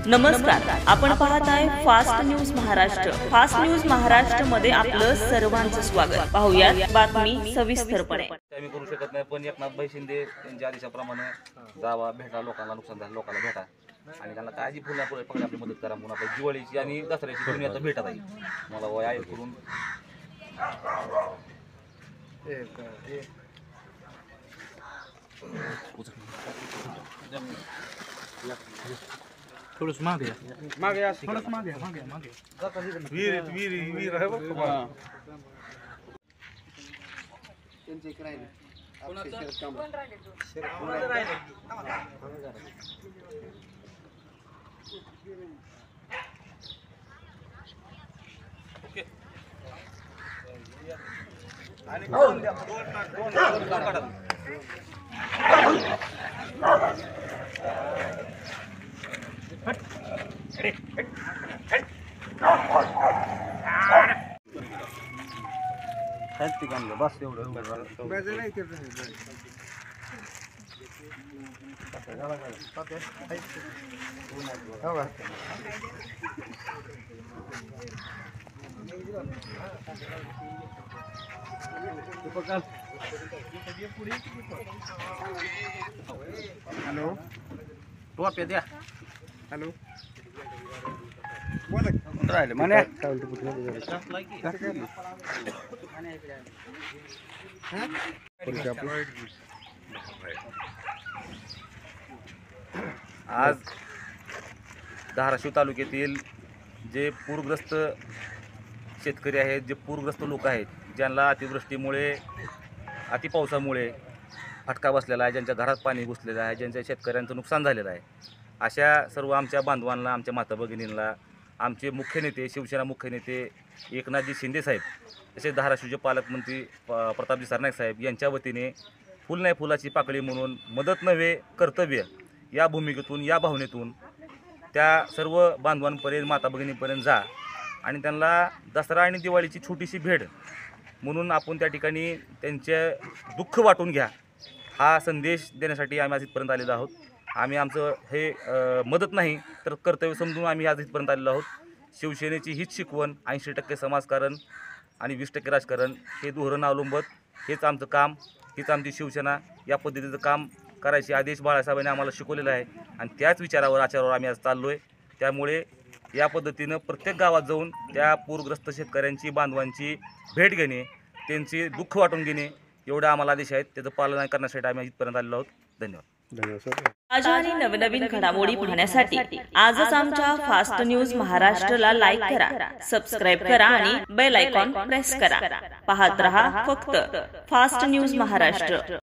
नमस्कार, आपण पाहत आहे fast news Maharashtra. Fast news Maharashtra मध्ये आपलं सर्वांचं स्वागत। पाहूयात बातमी सविस्तरपणे। आम्ही करू शकत नाही, पण एकनाथ शिंदे यांच्या आदेशाप्रमाणे जावा, भेटा, लोकांना नुकसान झालं लोकांना भेटा आणि त्यांना काळजी फुलण्यापुढे फक्त आपली मदत करा म्हणून आपण दिवाळीची आणि दसऱ्याची दोन्ही आता भेटत आहे। मला वय आहे करून थोडंस मागे थोडंस मागे वीर वीर वीर आहे बघ त्यांचे एक राहिले आणि दोन काढा बस एवढं हॅलो टोप्या द्या। हॅलो राहिले म्हणे आज धाराशिव तालुक्यातील जे पूरग्रस्त शेतकरी आहेत, जे पूरग्रस्त लोक आहेत, ज्यांना अतिवृष्टीमुळे अतिपावसामुळे फटका बसलेला आहे, ज्यांच्या घरात पाणी घुसलेलं आहे, ज्यांच्या शेतकऱ्यांचं नुकसान झालेलं आहे, अशा सर्व आमच्या बांधवांना, आमच्या माता भगिनींना आमचे मुख्य नेते, शिवसेना मुख्य नेते एकनाथजी शिंदे साहेब, तसेच धाराशिवचे पालकमंत्री प्रतापजी सरनाईक साहेब यांच्या वतीने फुल नाही फुलाची पाकळी म्हणून मदत नव्हे कर्तव्य या भूमिकेतून, या भावनेतून त्या सर्व बांधवांपर्यंत, माता भगिनींपर्यंत जा आणि त्यांना दसरा आणि दिवाळीची छोटीशी भेट म्हणून आपण त्या ठिकाणी त्यांचे दुःख वाटून घ्या हा संदेश देण्यासाठी आम्ही आज इथपर्यंत आलेलो आहोत। आम्ही आमचं हे मदत नाही तर कर्तव्य समजून आम्ही आज इथपर्यंत आलेलो आहोत। शिवसेनेची हीच शिकवण 80% समाजकारण आणि 20% राजकारण हे धोरण अवलंबत हेच आमचं काम, हीच आमची शिवसेना, या पद्धतीचं काम करायचे आदेश बाळासाहेबांनी आम्हाला शिकवलेला आहे आणि त्याच विचारावर, आचारावर आम्ही आज चाललो आहे। त्यामुळे या पद्धतीनं प्रत्येक गावात जाऊन त्या पूरग्रस्त शेतकऱ्यांची, बांधवांची भेट घेणे, त्यांचे दुःख वाटून घेणे एवढं आम्हाला आदेश आहेत। त्याचं पालन करण्यासाठी आम्ही इथपर्यंत आलेलो आहोत। धन्यवाद। ताज्या आणि नवनवीन घडामोडी पाहण्यासाठी आजच आमच्या फास्ट न्यूज महाराष्ट्रला लाईक करा, सबस्क्राइब करा आणि बेल आयकॉन प्रेस करा। पाहत रहा फक्त फास्ट न्यूज महाराष्ट्र।